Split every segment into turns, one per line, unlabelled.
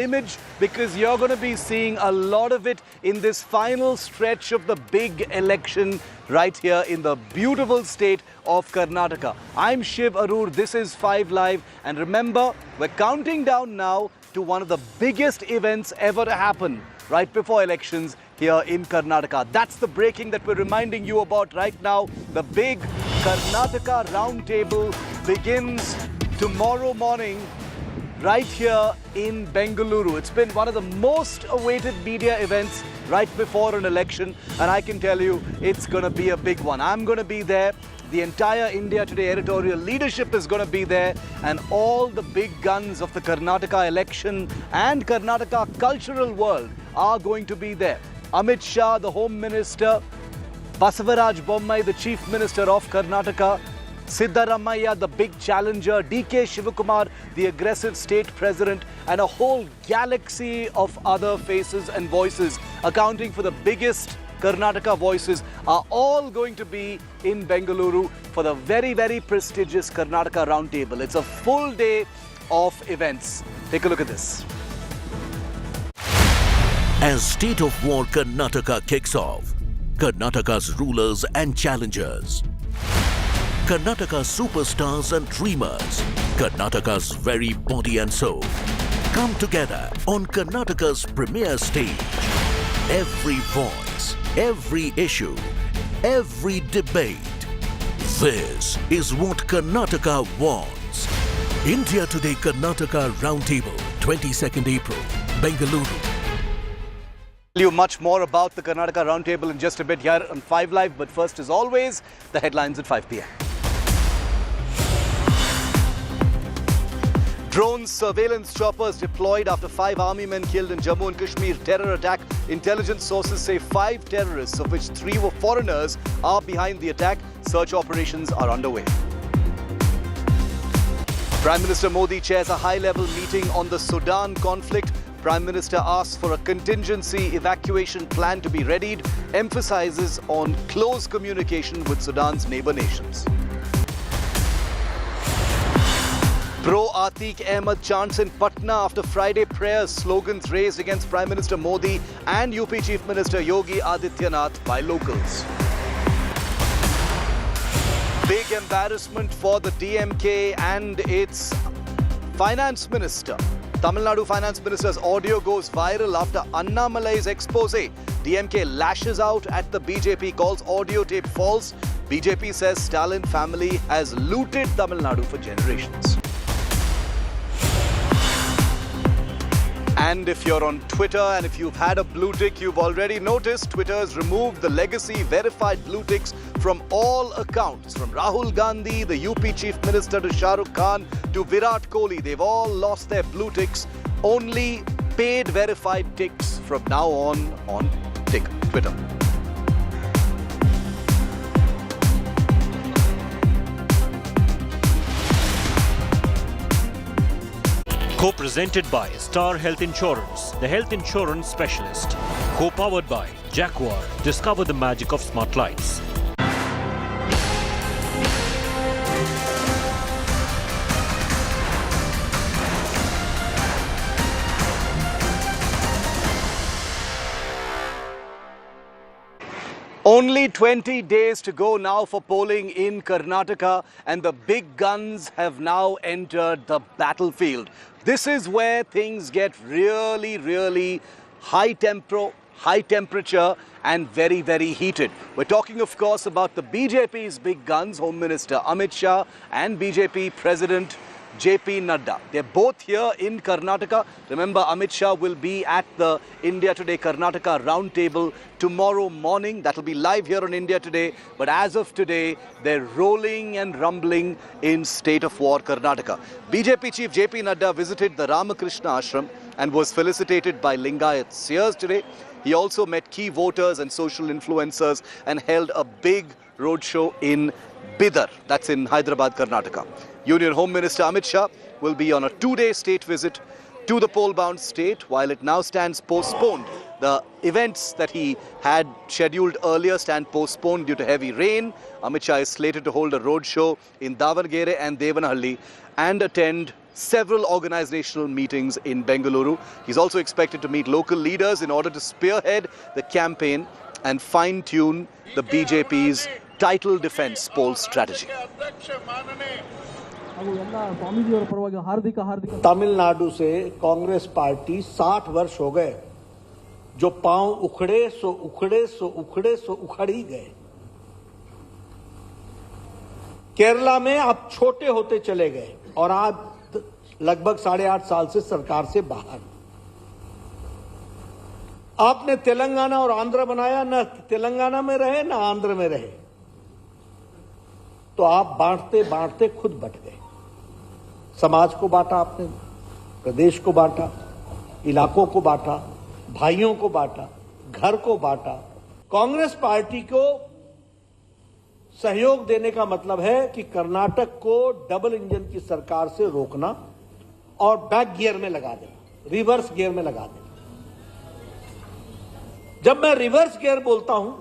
image because you're going to be seeing a lot of it in this final stretch of the big election right here in the beautiful state of Karnataka. I'm Shiv Aroor, this is 5 Live, and remember, we're counting down now to one of the biggest events ever to happen right before elections here in Karnataka. That's the breaking that we're reminding you about right now. The big Karnataka roundtable begins tomorrow morning right here in Bengaluru. It's been one of the most awaited media events right before an election, and I can tell you it's going to be a big one. I'm going to be there. The entire India Today editorial leadership is going to be there, and all the big guns of the Karnataka election and Karnataka cultural world are going to be there. Amit Shah, the Home Minister, Basavaraj Bommai, the Chief Minister of Karnataka, Siddaramaiah, the big challenger, DK Shivakumar, the aggressive state president, and a whole galaxy of other faces and voices accounting for the biggest Karnataka voices are all going to be in Bengaluru for the very, very prestigious Karnataka Roundtable. It's a full day of events. Take a look at this.
As State of War Karnataka kicks off, Karnataka's rulers and challengers, Karnataka's superstars and dreamers, Karnataka's very body and soul, come together on Karnataka's premier stage. Every voice, every issue, every debate. This is what Karnataka wants. India Today Karnataka Roundtable, 22nd April, Bengaluru.
Tell you much more about the Karnataka Roundtable in just a bit here on 5 Live, but first, as always, the headlines at 5 p.m. Drone surveillance choppers deployed after 5 army men killed in Jammu and Kashmir terror attack. Intelligence sources say 5 terrorists, of which 3 were foreigners, are behind the attack. Search operations are underway. Prime Minister Modi chairs a high-level meeting on the Sudan conflict. Prime Minister asks for a contingency evacuation plan to be readied, emphasizes on close communication with Sudan's neighbor nations. Pro-Atiq Ahmed chants in Patna after Friday prayers, slogans raised against Prime Minister Modi and UP Chief Minister Yogi Adityanath by locals. Big embarrassment for the DMK and its Finance Minister. Tamil Nadu Finance Minister's audio goes viral after Annamalai's expose. DMK lashes out at the BJP, calls audio tape false. BJP says Stalin family has looted Tamil Nadu for generations. And if you're on Twitter and if you've had a blue tick, you've already noticed Twitter has removed the legacy verified blue ticks from all accounts. From Rahul Gandhi, the UP Chief Minister, to Shah Rukh Khan, to Virat Kohli. They've all lost their blue ticks. Only paid verified ticks from now on Twitter.
Co-presented by Star Health Insurance, the health insurance specialist. Co-powered by Jaguar. Discover the magic of smart lights.
Only 20 days to go now for polling in Karnataka, and the big guns have now entered the battlefield. This is where things get really, really high temperature and very, very heated. We're talking, of course, about the BJP's big guns, Home Minister Amit Shah and BJP President JP Nadda. They're both here in Karnataka. Remember, Amit Shah will be at the India Today Karnataka Roundtable tomorrow morning. That'll be live here on India Today. But as of today, they're rolling and rumbling in State of War Karnataka. BJP Chief JP Nadda visited the Ramakrishna Ashram and was felicitated by Lingayat seers today. He also met key voters and social influencers and held a big roadshow in Bidar. That's in Hyderabad, Karnataka. Union Home Minister Amit Shah will be on a 2-day state visit to the poll-bound state, while it now stands postponed. The events that he had scheduled earlier stand postponed due to heavy rain. Amit Shah is slated to hold a roadshow in Davangere and Devanahalli and attend several organizational meetings in Bengaluru. He's also expected to meet local leaders in order to spearhead the campaign and fine-tune the BJP's title defense poll strategy.
Tamil Nadu से Congress party 60 वर्ष हो गए जो पांव उखड़े सो उखड़े सो उखड़े सो उखड़ ही गए। केरला में अब छोटे होते चले गए और आज लगभग 8.5 साल से सरकार से बाहर। आपने तेलंगाना और आंध्र बनाया, न तेलंगाना में रहे न आंध्र में रहे, तो आप बांटते बांटते खुद बट गए। समाज को बांटा आपने, प्रदेश को बांटा, इलाकों को बांटा, भाइयों को बांटा, घर को बांटा। कांग्रेस पार्टी को सहयोग देने का मतलब है कि कर्नाटक को डबल इंजन की सरकार से रोकना और बैक गियर में लगा देना, रिवर्स गियर में लगा देना। जब मैं रिवर्स गियर बोलता हूं,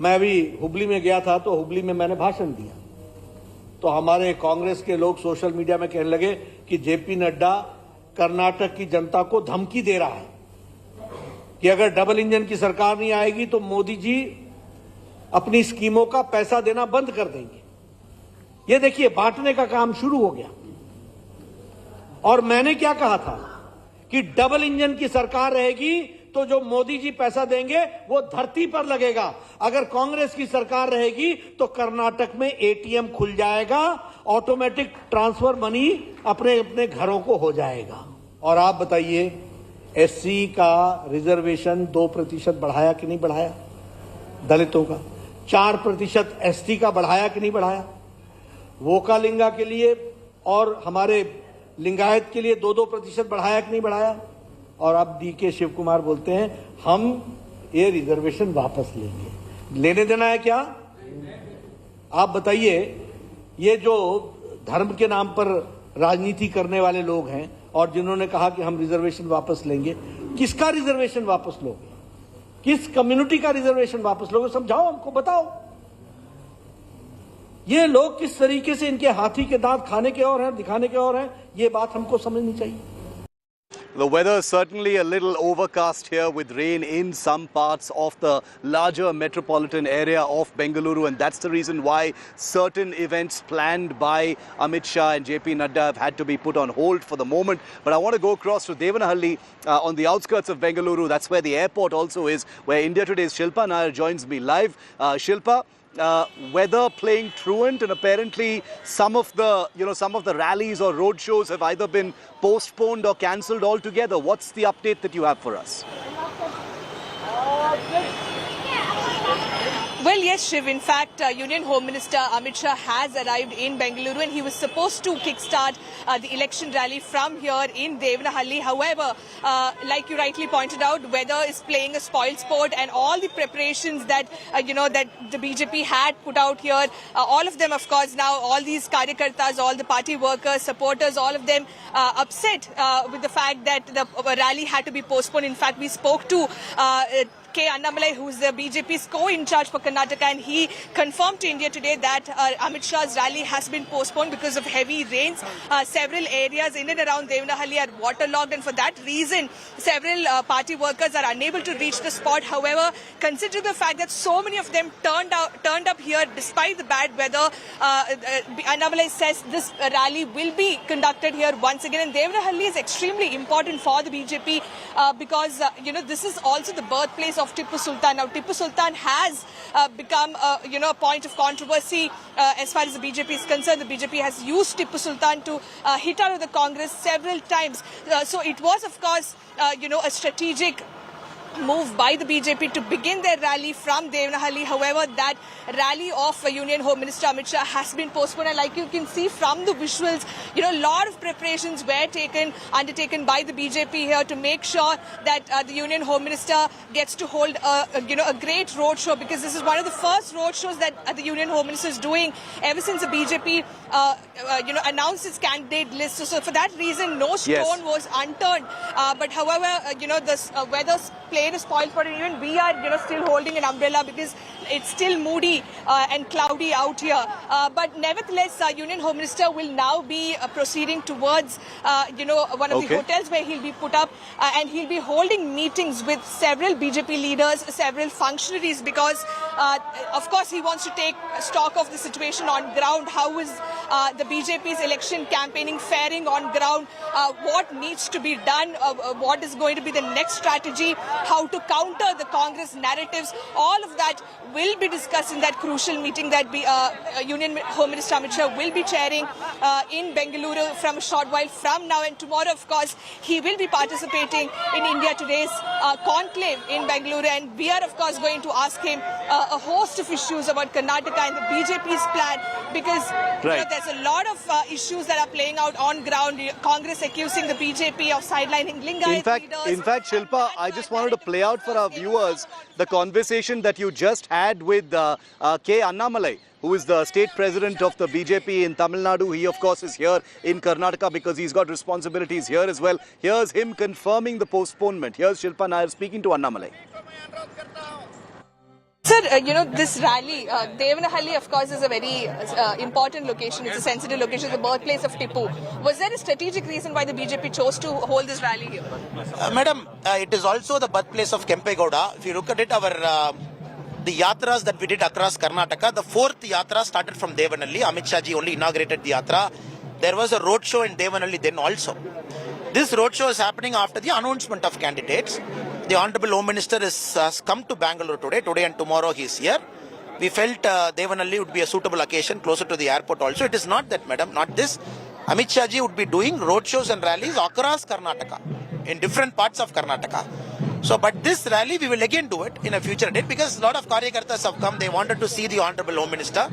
मैं अभी हुबली में गया था तो हुबली में मैंने भाषण दिया, तो हमारे कांग्रेस के लोग सोशल मीडिया में कहने लगे कि जेपी नड्डा कर्नाटक की जनता को धमकी दे रहा है कि अगर डबल इंजन की सरकार नहीं आएगी तो मोदी जी अपनी स्कीमों का पैसा देना बंद कर देंगे। ये देखिए, बांटने का काम शुरू हो गया। और मैंने क्या कहा था कि डबल इंजन की सरकार रहेगी तो जो मोदी जी पैसा देंगे वो धरती पर लगेगा। अगर कांग्रेस की सरकार रहेगी तो कर्नाटक में एटीएम खुल जाएगा, ऑटोमेटिक ट्रांसफर मनी अपने अपने घरों को हो जाएगा। और आप बताइए, एससी का रिजर्वेशन 2% बढ़ाया कि नहीं बढ़ाया? दलितों का 4% एसटी का बढ़ाया कि नहीं बढ़ाया? वोकालिंगा के लिए और हमारे लिंगायत के लिए 2-2% बढ़ाया कि नहीं बढ़ाया? और अब डीके शिव कुमार बोलते हैं हम ये रिजर्वेशन वापस लेंगे। लेने देना है क्या? आप बताइए, ये जो धर्म के नाम पर राजनीति करने वाले लोग हैं और जिन्होंने कहा कि हम रिजर्वेशन वापस लेंगे, किसका रिजर्वेशन वापस लोगे? किस कम्युनिटी का रिजर्वेशन वापस लोगे? समझाओ, हमको बताओ। ये लोग किस तरीके से, इनके हाथी के दांत खाने के और हैं, दिखाने के और हैं, ये बात हमको समझनी चाहिए।
The weather is certainly a little overcast here with rain in some parts of the larger metropolitan area of Bengaluru, and that's the reason why certain events planned by Amit Shah and JP Nadda have had to be put on hold for the moment. But I want to go across to Devanahalli on the outskirts of Bengaluru. That's where the airport also is, where India Today's Shilpa Nair joins me live. Shilpa, weather playing truant, and apparently some of the rallies or road shows have either been postponed or cancelled altogether. What's the update that you have for us?
Well, yes, Shiv. In fact, Union Home Minister Amit Shah has arrived in Bengaluru and he was supposed to kickstart the election rally from here in Devanahalli. However, like you rightly pointed out, weather is playing a spoil sport, and all the preparations that, that the BJP had put out here, all of them, of course, now all these karyakartas, all the party workers, supporters, all of them upset with the fact that the rally had to be postponed. In fact, we spoke to K. Annamalai, who is the BJP's co-in-charge for Karnataka, and he confirmed to India Today that Amit Shah's rally has been postponed because of heavy rains. Several areas in and around Devanahalli are waterlogged, and for that reason, several party workers are unable to reach the spot. However, considering the fact that so many of them turned up here despite the bad weather, Annamalai says this rally will be conducted here once again. And Devanahalli is extremely important for the BJP because this is also the birthplace of Tipu Sultan. Now, Tipu Sultan has become a point of controversy as far as the BJP is concerned. The BJP has used Tipu Sultan to hit out of the Congress several times. So it was, of course, a strategic move by the BJP to begin their rally from Devanahalli. However, that rally of Union Home Minister Amit Shah has been postponed, and like you can see from the visuals, a lot of preparations were undertaken by the BJP here to make sure that the Union Home Minister gets to hold a great road show, because this is one of the first road shows that the Union Home Minister is doing ever since the BJP announced its candidate list. So for that reason, no stone was unturned. But however, the weather's played a spoil for it. Even we are still holding an umbrella, because it's still moody and cloudy out here. But nevertheless, Union Home Minister will now be proceeding towards, one of the hotels where he'll be put up, and he'll be holding meetings with several BJP leaders, several functionaries, because, of course, he wants to take stock of the situation on ground. How is the BJP's election campaigning faring on ground? What needs to be done? What is going to be the next strategy? How to counter the Congress narratives? All of that will be discussed in that crucial meeting that Union Home Minister Amit Shah will be chairing in Bengaluru from a short while from now. And tomorrow, of course, he will be participating in India Today's conclave in Bengaluru. And we are, of course, going to ask him a host of issues about Karnataka and the BJP's plan, because there's a lot of issues that are playing out on ground. Congress accusing the BJP of sidelining Lingayat leaders.
In fact, Shilpa, I just wanted to play out for our viewers the conversation that you just had with K. Annamalai, who is the state president of the BJP in Tamil Nadu. He, of course, is here in Karnataka because he's got responsibilities here as well. Here's him confirming the postponement. Here's Shilpa Nair speaking to Annamalai.
Sir, this rally, Devanahalli, of course, is a very important location. It's a sensitive location, the birthplace of Tipu. Was there a strategic reason why the BJP chose to hold this rally here?
Madam, it is also the birthplace of Kempe Gowda. If you look at it, the yatras that we did across Karnataka, the fourth yatra started from Devanahalli. Amit Shah ji only inaugurated the yatra. There was a roadshow in Devanahalli then also. This roadshow is happening after the announcement of candidates. The Honorable Home Minister has come to Bangalore today and tomorrow he is here. We felt Devanahalli would be a suitable occasion closer to the airport also. It is not that, madam, not this. Amit Shah ji would be doing roadshows and rallies across Karnataka, in different parts of Karnataka. So, but this rally we will again do it in a future date, because a lot of Karyakartas have come, they wanted to see the Honorable Home Minister.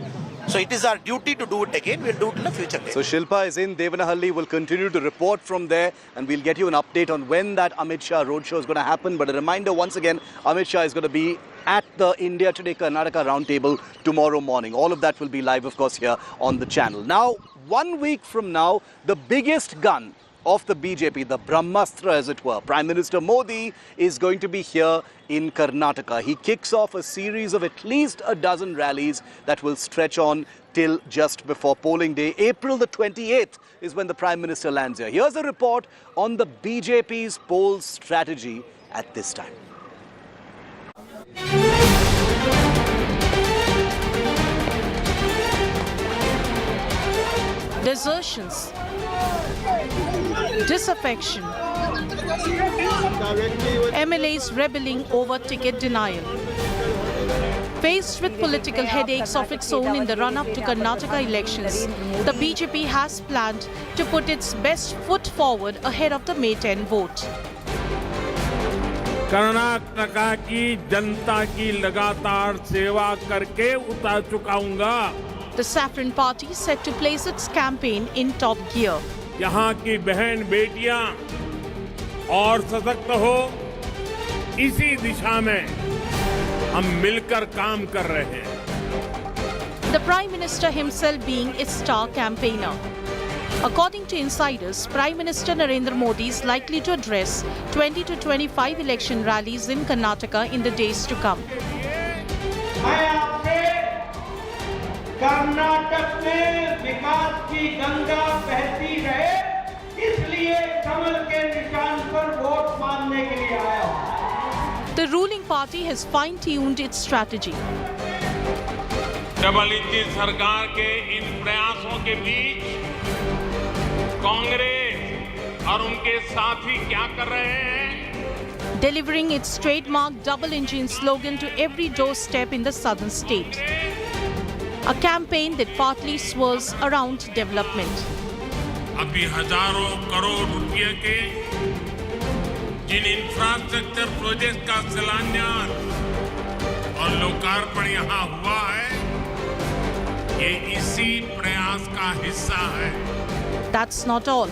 So it is our duty to do it again. We'll do it in a future day.
So Shilpa is in Devanahalli. We'll continue to report from there, and we'll get you an update on when that Amit Shah roadshow is going to happen. But a reminder once again, Amit Shah is going to be at the India Today Karnataka roundtable tomorrow morning. All of that will be live, of course, here on the channel. Now, 1 week from now, the biggest gun of the BJP, the Brahmastra as it were, Prime Minister Modi, is going to be here in Karnataka. He kicks off a series of at least a dozen rallies that will stretch on till just before polling day. April the 28th is when the Prime Minister lands here. Here's a report on the BJP's poll strategy at this time.
Desertions, disaffection, MLAs rebelling over ticket denial. Faced with political headaches of its own in the run-up to Karnataka elections, the BJP has planned to put its best foot forward ahead of the May 10 vote.
Karnataka की जनता की लगातार सेवा करके उतार चुकाऊंगा.
The Saffron Party is set to place its campaign in top gear.
यहाँ की बहन बेटियां और सशक्त हो, इसी दिशा में हम मिलकर काम कर रहे हैं.
The Prime Minister himself being its star campaigner. According to insiders, Prime Minister Narendra Modi is likely to address 20 to 25 election rallies in Karnataka in the days to come.
Karnataka में विकास की गंगा बहती रहे, इसलिए कमल के निशान पर वोट मांगने के लिए आया.
The ruling party has fine-tuned its strategy.
Double engine सरकार के इन प्रयासों के बीच कांग्रेस और उनके साथी क्या कर रहे हैं?
Delivering its trademark double-engine slogan to every doorstep in the southern state. A campaign that partly swirls around development.
अभी हजारों करोड़ रुपए के जिन इंफ्रास्ट्रक्चर प्रोजेक्ट का शिलान्यास और लोकार्पण यहाँ हुआ है, ये इसी प्रयास का हिस्सा है.
That's not all.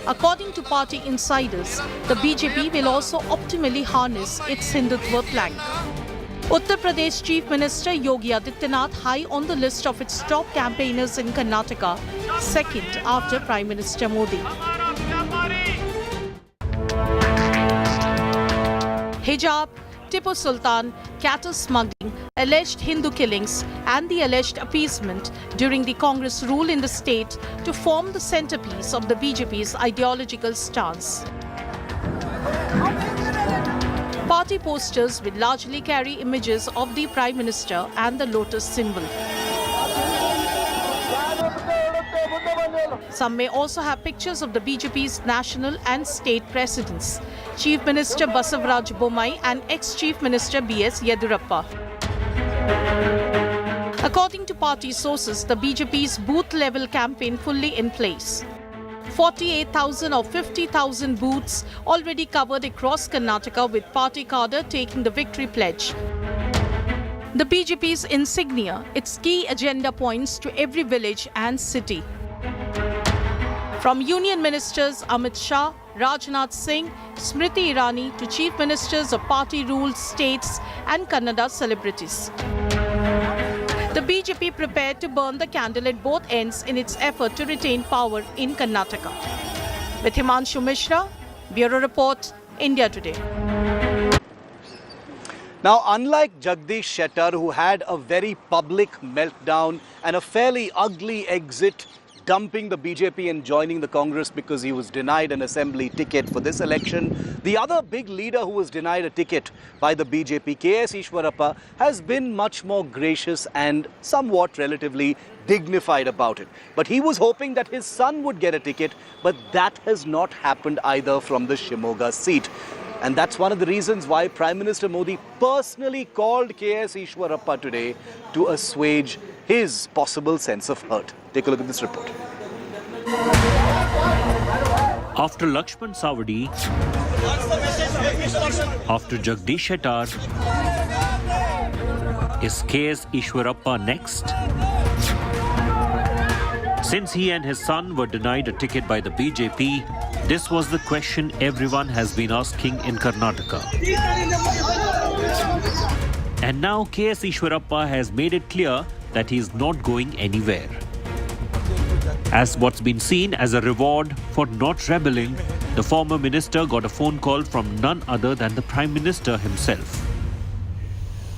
According to party insiders, the BJP will also optimally harness its Hindutva plank. Uttar Pradesh Chief Minister Yogi Adityanath high on the list of its top campaigners in Karnataka, second after Prime Minister Modi. Hijab, Tipu Sultan, cattle smuggling, alleged Hindu killings and the alleged appeasement during the Congress rule in the state to form the centerpiece of the BJP's ideological stance. Party posters will largely carry images of the Prime Minister and the lotus symbol. Some may also have pictures of the BJP's national and state presidents, Chief Minister Basavaraj Bommai and ex-Chief Minister B.S. Yedurappa. According to party sources, the BJP's booth-level campaign fully in place. 48,000 or 50,000 booths already covered across Karnataka, with party cadre taking the victory pledge. The BJP's insignia, its key agenda points to every village and city. From Union Ministers Amit Shah, Rajnath Singh, Smriti Irani to Chief Ministers of party-ruled states and Kannada celebrities. The BJP prepared to burn the candle at both ends in its effort to retain power in Karnataka. With Himanshu Mishra, Bureau Report, India Today.
Now, unlike Jagdish Shettar, who had a very public meltdown and a fairly ugly exit, dumping the BJP and joining the Congress because he was denied an assembly ticket for this election, the other big leader who was denied a ticket by the BJP, KS Ishwarappa, has been much more gracious and somewhat relatively dignified about it. But he was hoping that his son would get a ticket, but that has not happened either from the Shimoga seat. And that's one of the reasons why Prime Minister Modi personally called KS Ishwarappa today to assuage his possible sense of hurt. Take a look at this report.
After Lakshman Savadi, after Jagdish Shettar, is KS Ishwarappa next? Since he and his son were denied a ticket by the BJP, this was the question everyone has been asking in Karnataka. And now KS Ishwarappa has made it clear that he is not going anywhere. As what's been seen as a reward for not rebelling, the former minister got a phone call from none other than the Prime Minister himself.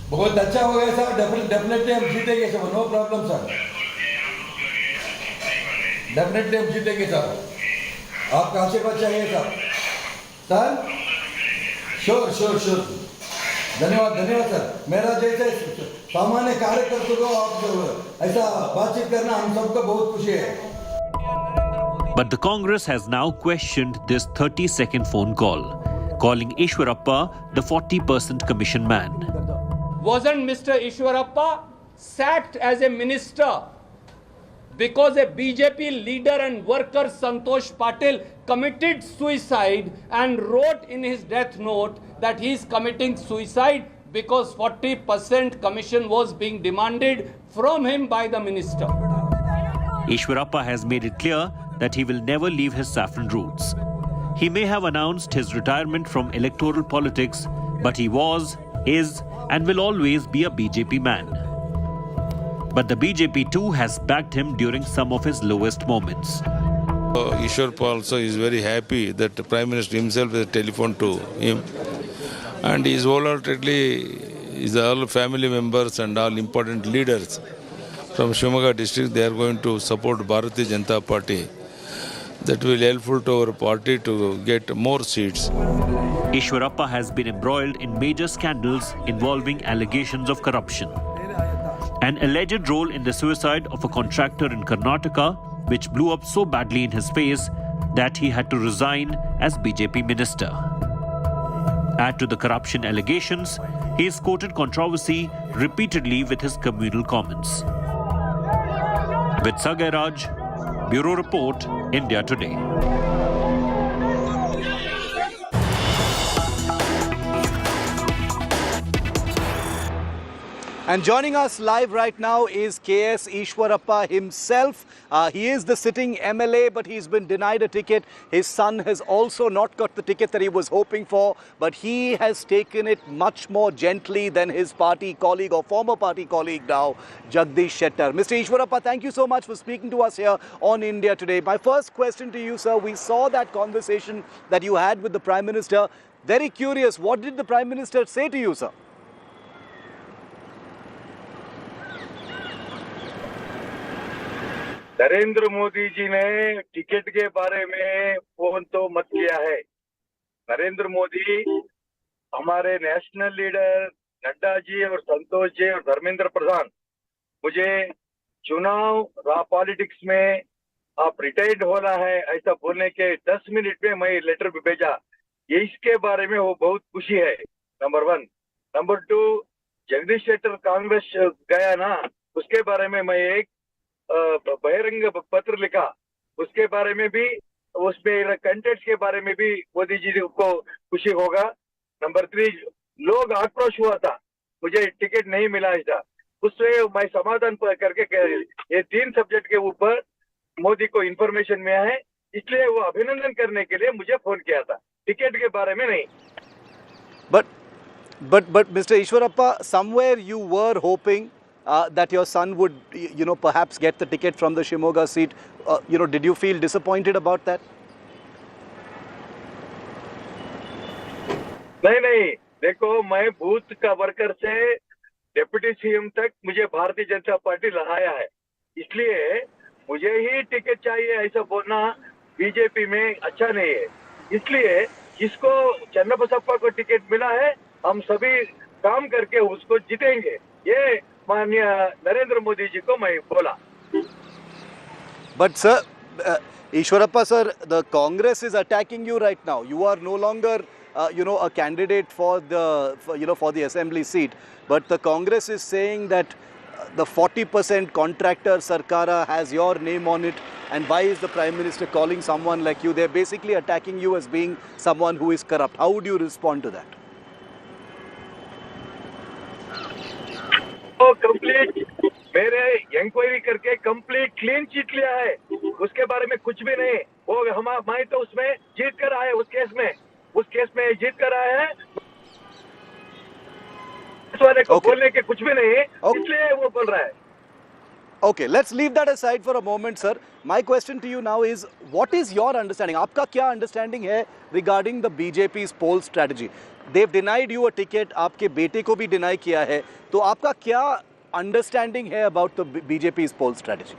बहुत अच्छा हो गया sir, definitely हम जीतेंगे sir, no problem sir, definitely हम जीतेंगे sir, आपका आशीर्वाद चाहिए sir, sir, sure sure sure, धन्यवाद धन्यवाद सर, मेरा जैसे सामान्य कार्यकर्ता को आप ऐसा बातचीत करना हम सबको बहुत खुशी है.
But the Congress has now questioned this 30-second phone call, calling Ishwarappa the 40% commission man.
Wasn't Mr. Ishwarappa sacked as a minister because a BJP leader and worker Santosh Patil committed suicide and wrote in his death note that he is committing suicide because 40% commission was being demanded from him by the minister?
Ishwarappa has made it clear that he will never leave his saffron roots. He may have announced his retirement from electoral politics, but he was, is, and will always be a BJP man. But the BJP too has backed him during some of his lowest moments.
Ishwarappa also is very happy that the Prime Minister himself has telephoned to him. And he is wholeheartedly, all family members and all important leaders from Shimoga district, they are going to support Bharatiya Janata Party. That will be helpful to our party to get more seats.
Ishwarappa has been embroiled in major scandals involving allegations of corruption. An alleged role in the suicide of a contractor in Karnataka, which blew up so badly in his face that he had to resign as BJP minister. Add to the corruption allegations, he has quoted controversy repeatedly with his communal comments. With Sagai Raj, Bureau Report, India Today.
And joining us live right now is KS Ishwarappa himself. He is the sitting MLA, but he's been denied a ticket. His son has also not got the ticket that he was hoping for, but he has taken it much more gently than his party colleague or former party colleague now, Jagdish Shettar. Mr. Ishwarappa, thank you so much for speaking to us here on India Today. My first question to you, sir, we saw that conversation that you had with the Prime Minister. Very curious, what did the Prime Minister say to you, sir?
Narendra Modi ji ने ticket के बारे में phone तो मत किया है। नरेंद्र मोदी हमारे national leader Nadda ji और संतोष जी और धर्मेंद्र प्रधान मुझे चुनाव पॉलिटिक्स में आप रिटायर्ड होना है ऐसा बोलने के 10 मिनट में मैं लेटर भी भेजा। ये इसके बारे में वो बहुत खुशी है, नंबर 1। नंबर 2, जगदीश शेट्टर कांग्रेस गया ना, उसके बारे में मैं एक बहिरंग पत्र लिखा, उसके बारे में भी, उसमें कंटेंट्स के बारे में भी मोदी जी को खुशी होगा। नंबर 3, लोग आक्रोश हुआ था, मुझे टिकट नहीं मिला था, उससे मैं समाधान करके ये 3 सब्जेक्ट के ऊपर मोदी को इंफॉर्मेशन मिला है, इसलिए वो अभिनंदन करने के लिए मुझे फोन किया था, टिकट के बारे में नहीं।
But Mr. Ishwarappa, somewhere you were hoping that your son would, perhaps get the ticket from the Shimoga seat. Did you feel disappointed about that?
नहीं, देखो मैं बूथ का वर्कर से डिप्टी सीएम तक मुझे भारतीय जनता पार्टी लड़ाया है, इसलिए मुझे ही टिकट चाहिए ऐसा बोलना बीजेपी में अच्छा नहीं है। इसलिए जिसको चन्नबसप्पा को टिकट मिला है, हम सभी काम करके उसको जीतेंगे, ये माननीय नरेंद्र मोदी जी को मैं बोला।
But sir, Ishwarappa sir, the Congress is attacking you right now. You are no longer a candidate for the assembly seat, but the Congress is saying that the 40% contractor Sarkara has your name on it, and why is the Prime Minister calling someone like you? They're basically attacking you as being someone who is corrupt. How would you respond to that?
Complete मेरे inquiry करके complete clean chit लिया है, उसके बारे में कुछ भी नहीं। वो मैं तो उसमें जीत कर आए, उस केस में जीत कर आए हैं, इस वाले को बोलने के कुछ भी नहीं, इसलिए वो बोल रहा है।
Okay, let's leave that aside for a moment, sir. My question to you now is, what is your understanding? आपका क्या understanding है regarding the BJP's poll strategy? They've denied you a ticket, आपके बेटे को भी deny किया है, तो आपका क्या understanding है about the BJP's poll strategy?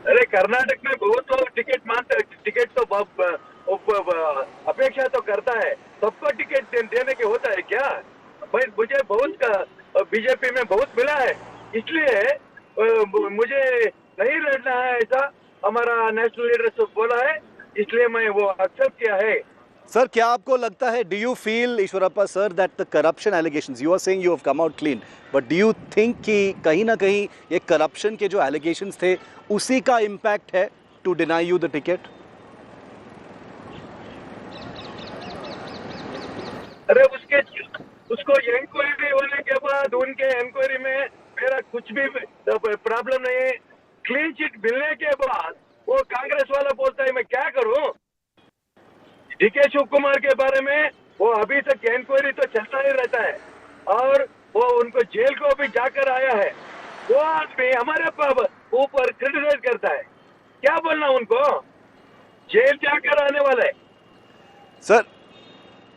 अरे कर्नाटक में बहुत लोग टिकट मांगते, टिकट तो अपेक्षा तो करता है, सबको टिकट देने के होता है क्या? भाई मुझे बहुत बीजेपी में बहुत मिला है, इसलिए मुझे नहीं लड़ना है ऐसा हमारा नेशनल लीडर बोला है, इसलिए मैं वो एक्सेप्ट किया है।
सर, क्या आपको लगता है, do you feel, Ishwarappa sir, that the corruption allegations, you are saying you have come out clean, but do you think कि कहीं ना कहीं ये corruption के जो allegations थे, उसी का impact है to deny you the ticket?
अरे उसको इंक्वायरी होने के बाद उनके इंक्वायरी में मेरा कुछ भी प्रॉब्लम नहीं है। क्लीन चिट मिलने के बाद वो कांग्रेस वाला बोलता है मैं क्या करूं? डीके शिव कुमार के बारे में वो अभी तक इंक्वायरी तो चलता ही रहता है, और वो उनको जेल को भी जाकर आया है, वो आदमी हमारे ऊपर क्रिटिसाइज करता है, क्या बोलना उनको? जेल जाकर आने वाला है।
सर,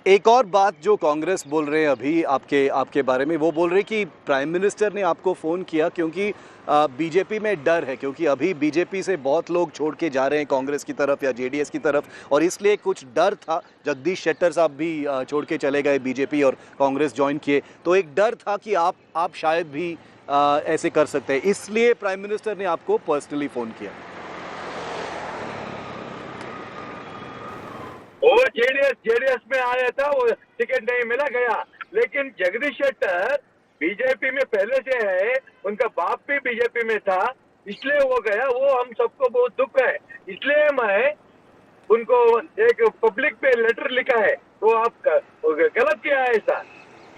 एक और बात जो कांग्रेस बोल रहे हैं अभी आपके बारे में, वो बोल रहे हैं कि प्राइम मिनिस्टर ने आपको फ़ोन किया क्योंकि बीजेपी में डर है, क्योंकि अभी बीजेपी से बहुत लोग छोड़ के जा रहे हैं कांग्रेस की तरफ या जेडीएस की तरफ, और इसलिए कुछ डर था। जगदीश शेट्टर साहब भी छोड़ के चले गए बीजेपी और कांग्रेस ज्वाइन किए, तो एक डर था कि आप शायद भी ऐसे कर सकते हैं, इसलिए प्राइम मिनिस्टर ने आपको पर्सनली फ़ोन किया।
वो जेडीएस में आया था, वो टिकट नहीं मिला गया, लेकिन जगदीश शेट्टर बीजेपी में पहले से है, उनका बाप भी बीजेपी में था, इसलिए वो गया। वो हम सबको बहुत दुख है, इसलिए मैं उनको एक पब्लिक पे लेटर लिखा है, तो आप गलत किया है ऐसा।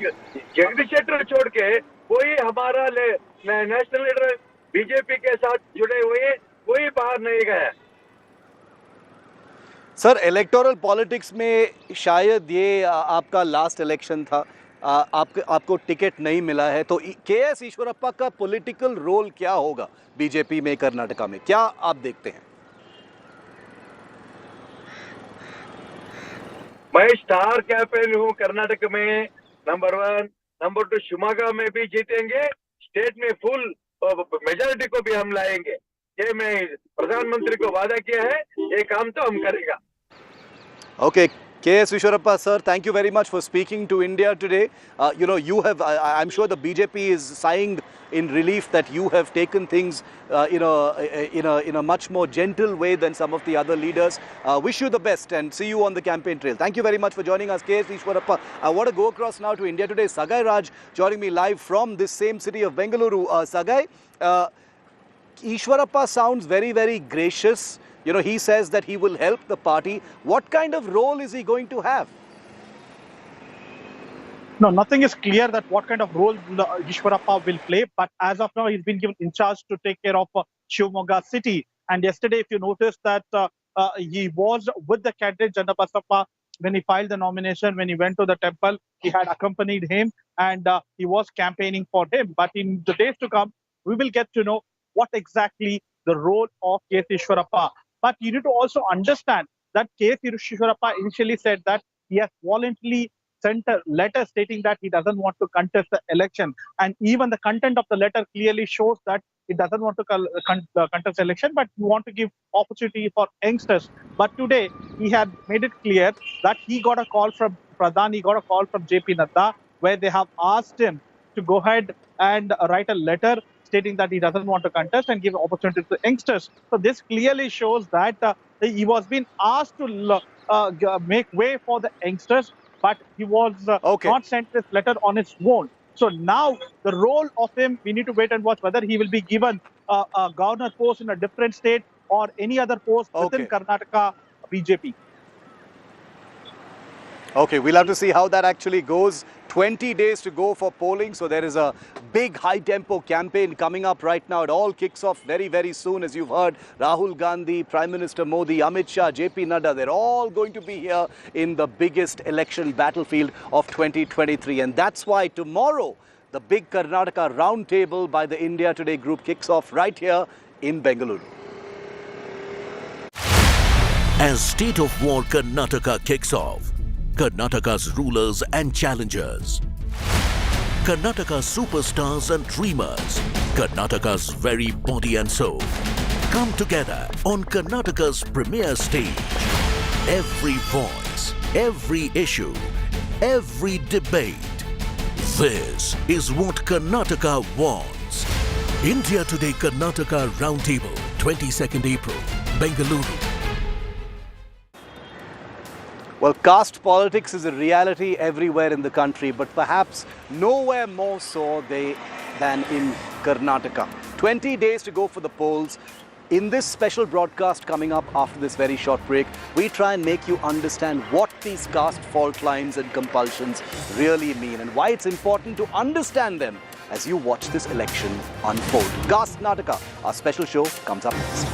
जगदीश शेट्टर छोड़ के कोई हमारा नेशनल लीडर बीजेपी के साथ जुड़े हुए कोई बाहर नहीं गया।
सर, इलेक्टोरल पॉलिटिक्स में शायद ये आपका लास्ट इलेक्शन था, आपको टिकट नहीं मिला है, तो के.एस. ईश्वरप्पा का पॉलिटिकल रोल क्या होगा बीजेपी में कर्नाटका में, क्या आप देखते हैं?
मैं स्टार कैंपेन हूँ कर्नाटक में, नंबर 1, नंबर 2 शिवमोगा में भी जीतेंगे,
स्टेट में फुल मेजॉरिटी को भी हम लाएंगे। ये मैं प्रधानमंत्री को वादा किया है, ये काम तो हम करेगा।
Okay, K.S. Ishwarappa, sir, thank you very much for speaking to India today. You have, I'm sure the BJP is sighing in relief that you have taken things in a much more gentle way than some of the other leaders. Wish you the best and see you on the campaign trail. Thank you very much for joining us, K.S. Ishwarappa. I want to go across now to India Today. Sagai Raj joining me live from this same city of Bengaluru. Sagai, Ishwarappa sounds very, very gracious. He says that he will help the party. What kind of role is he going to have?
No, nothing is clear that what kind of role Ishwarappa will play. But as of now, he's been given in charge to take care of Shivamogga city. And yesterday, if you noticed that he was with the candidate Jannapasappa when he filed the nomination, when he went to the temple, he had accompanied him and he was campaigning for him. But in the days to come, we will get to know what exactly the role of K.S. Ishwarappa. But you need to also understand that K.S. Ishwarappa initially said that he has voluntarily sent a letter stating that he doesn't want to contest the election. And even the content of the letter clearly shows that he doesn't want to contest the election, but he wants to give opportunity for youngsters. But today, he had made it clear that he got a call from Pradhan, he got a call from JP Nadda, where they have asked him to go ahead and write a letter stating that he doesn't want to contest and give opportunity to youngsters. So this clearly shows that he was being asked to make way for the youngsters, but he was not sent this letter on his own. So now the role of him, we need to wait and watch whether he will be given a governor post in a different state or any other post within Karnataka BJP.
Okay, we'll have to see how that actually goes. 20 days to go for polling, so there is a big high-tempo campaign coming up right now. It all kicks off very, very soon, as you've heard. Rahul Gandhi, Prime Minister Modi, Amit Shah, JP Nadda, they're all going to be here in the biggest election battlefield of 2023. And that's why tomorrow, the big Karnataka roundtable by the India Today group kicks off right here in Bengaluru.
As State of War Karnataka kicks off, Karnataka's rulers and challengers, Karnataka's superstars and dreamers, Karnataka's very body and soul, come together on Karnataka's premier stage. Every voice, every issue, every debate. This is what Karnataka wants. India Today Karnataka Roundtable, 22nd April, Bengaluru.
Well, caste politics is a reality everywhere in the country, but perhaps nowhere more so than in Karnataka. 20 days to go for the polls. In this special broadcast coming up after this very short break, we try and make you understand what these caste fault lines and compulsions really mean and why it's important to understand them as you watch this election unfold. Caste Karnataka, our special show, comes up next.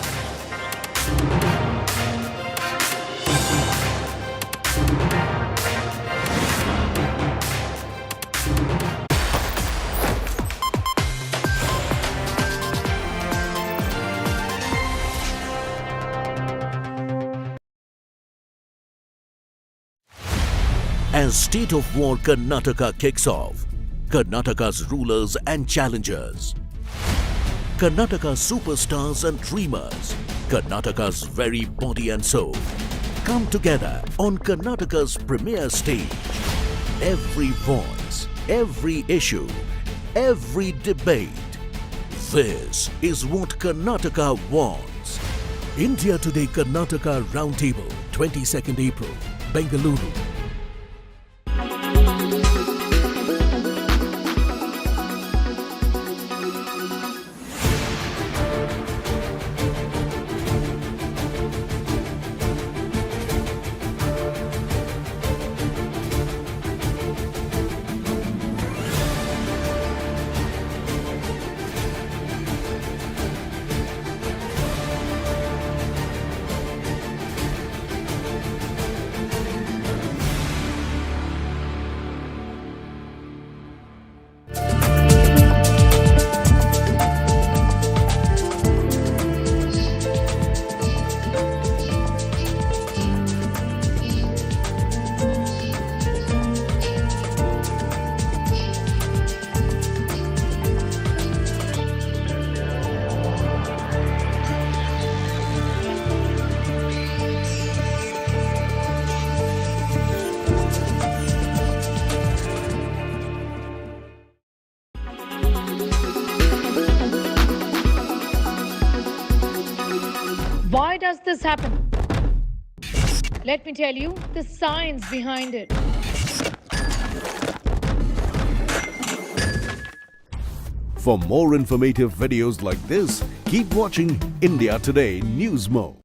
As State of War Karnataka kicks off, Karnataka's rulers and challengers, Karnataka's superstars and dreamers, Karnataka's very body and soul, come together on Karnataka's premier stage. Every voice, every issue, every debate. This is what Karnataka wants. India Today Karnataka Roundtable, 22nd April, Bengaluru.
happen? Let me tell you the science behind it.
For more informative videos like this, keep watching India Today News Mo.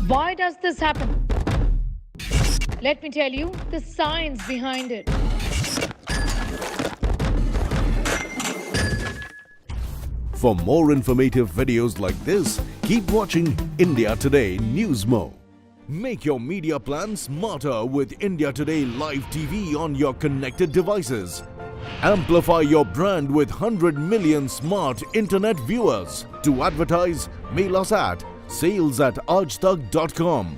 Why does this happen? Let me tell you the science behind it.
For more informative videos like this, keep watching India Today News Mo. Make your media plan smarter with India Today Live TV on your connected devices. Amplify your brand with 100 million smart internet viewers. To advertise, mail us at sales@aajtak.com.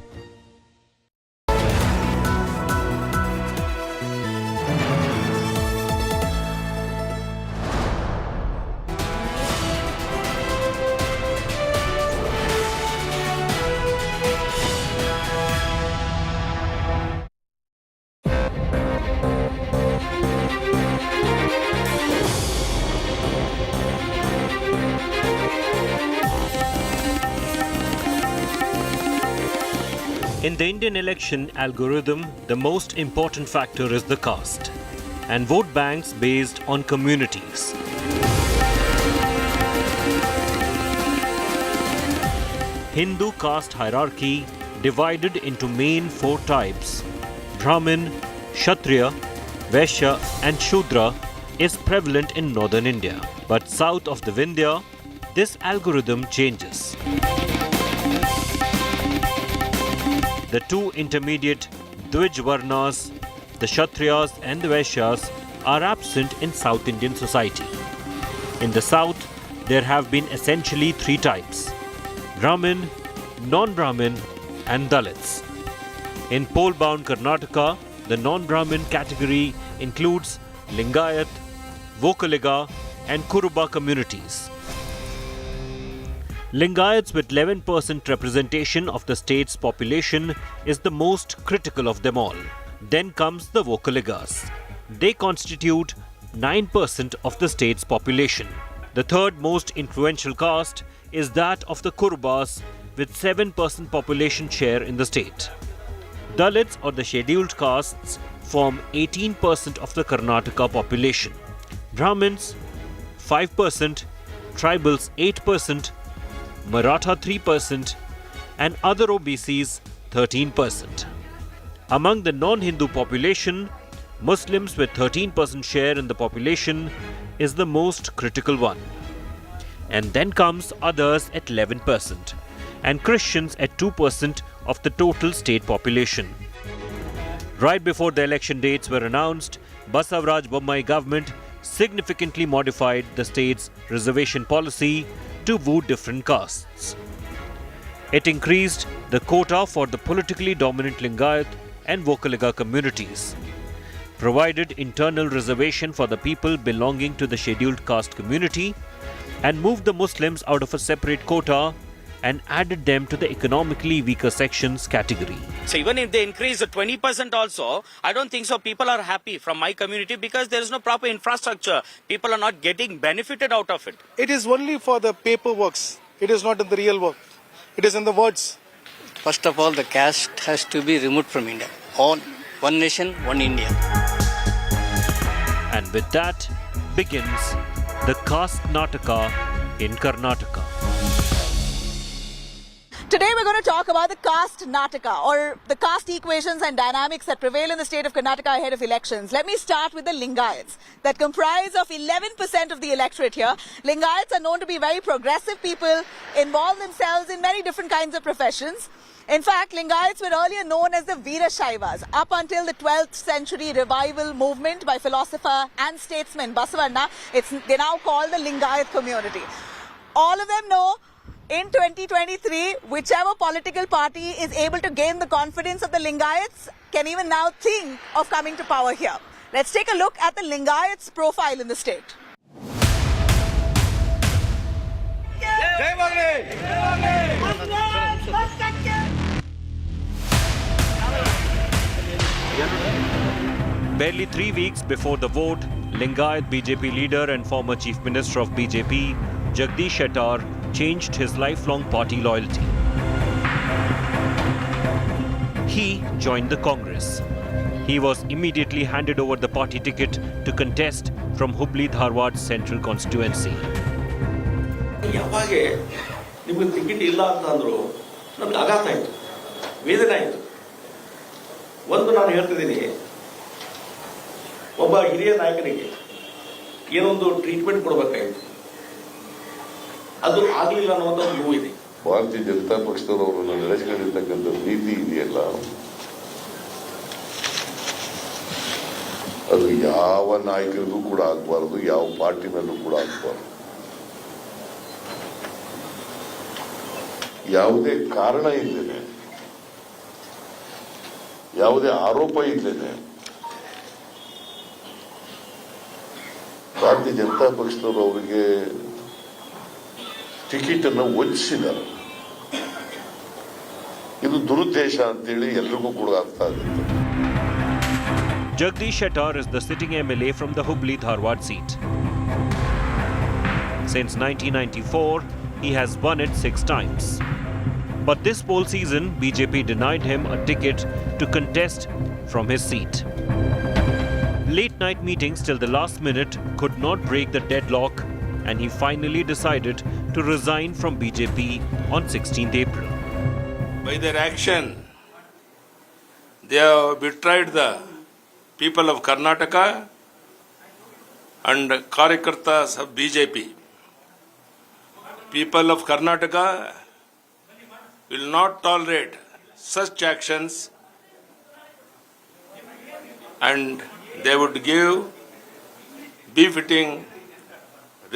In the Indian election algorithm, the most important factor is the caste and vote banks based on communities. Hindu caste hierarchy divided into main four types: Brahmin, Kshatriya, Vaishya and Shudra is prevalent in northern India. But south of the Vindhya, this algorithm changes. The two intermediate Dvij Varnas, the Kshatriyas and the Vaishyas, are absent in South Indian society. In the south, there have been essentially three types: Brahmin, non-Brahmin and Dalits. In pole-bound Karnataka, the non-Brahmin category includes Lingayat, Vokkaliga and Kuruba communities. Lingayats with 11% representation of the state's population is the most critical of them all. Then comes the Vokkaligas. They constitute 9% of the state's population. The third most influential caste is that of the Kurubas with 7% population share in the state. Dalits or the scheduled castes form 18% of the Karnataka population. Brahmins 5%, tribals 8%, Maratha 3% and other OBCs 13%. Among the non-Hindu population, Muslims with 13% share in the population is the most critical one. And then comes others at 11% and Christians at 2% of the total state population. Right before the election dates were announced, Basavaraj Bommai government significantly modified the state's reservation policy to woo different castes. It increased the quota for the politically dominant Lingayat and Vokkaliga communities, provided internal reservation for the people belonging to the scheduled caste community, and moved the Muslims out of a separate quota and added them to the economically weaker sections category.
So even if they increase the 20% also, I don't think so people are happy from my community because there is no proper infrastructure. People are not getting benefited out of it.
It is only for the paperworks. It is not in the real work. It is in the words.
First of all, the caste has to be removed from India. All one nation, one India.
And with that begins the Caste Nataka in Karnataka.
Today we're going to talk about the caste Nataka, or the caste equations and dynamics that prevail in the state of Karnataka ahead of elections. Let me start with the Lingayats that comprise of 11% of the electorate here. Lingayats are known to be very progressive people, involve themselves in many different kinds of professions. In fact, Lingayats were earlier known as the Veerashaivas up until the 12th century revival movement by philosopher and statesman Basavanna. They're now called the Lingayat community. All of them know in 2023, whichever political party is able to gain the confidence of the Lingayats can even now think of coming to power here. Let's take a look at the Lingayats' profile in the state.
Barely 3 weeks before the vote, Lingayat BJP leader and former Chief Minister of BJP, Jagdish Shettar, changed his lifelong party loyalty. He joined the Congress. He was immediately handed over the party ticket to contest from Hubli-Dharwad Central Constituency.
ಯಾವಾಗೆ ನಿಮಗೆ ticket ಇಲ್ಲ ಅಂತಂದ್ರು ನಮಗೆ ಆಘಾತ ಆಯಿತು, ವೇದನೆ ಆಯಿತು. ಒಂದು ನಾನು ಹೇಳ್ತಿದ್ದೀನಿ, ಒಬ್ಬ ಹಿರಿಯ ನಾಯಕನಿಗೆ ಏನೊಂದು ಟ್ರೀಟ್ಮೆಂಟ್ ಕೊಡಬೇಕಾಗಿತ್ತು, ಅದು ಆಗಲಿಲ್ಲ ಅನ್ನೋದು ಒಂದು ನೋವು ಇದೆ.
ಭಾರತೀಯ ಜನತಾ ಪಕ್ಷದವರು ನಡೆಸಿಕೊಂಡಿರ್ತಕ್ಕಂಥ ನೀತಿ ಇದೆಯಲ್ಲ, ಅದು ಯಾವ ನಾಯಕರಿಗೂ ಕೂಡ ಆಗಬಾರದು, ಯಾವ ಪಾರ್ಟಿ ಮೇಲೂ ಕೂಡ ಆಗಬಾರದು. ಯಾವುದೇ ಕಾರಣ ಇದ್ದೇನೆ, ಯಾವುದೇ ಆರೋಪ ಇದ್ದೇನೆ ಭಾರತೀಯ ಜನತಾ ಪಕ್ಷದವರು ಅವರಿಗೆ ಟಿಕೆಟ್ ಅನ್ನು ವಂಚಿಸಿದ್ದಾರೆ. ಇದು ದುರುದ್ದೇಶ ಅಂತೇಳಿ ಎಲ್ರಿಗೂ ಕೂಡ ಅರ್ಥ ಆಗುತ್ತೆ.
Jagdish Shettar is the sitting MLA from the Hubli-Dharwad seat. Since 1994, he has won it 6 times. But this poll season, BJP denied him a ticket to contest from his seat. Late-night meetings till the last minute could not break the deadlock, and he finally decided to resign from BJP on 16th April.
By their action, they have betrayed the people of Karnataka and Karyakartas of BJP. People of Karnataka will not tolerate such actions, and they would give befitting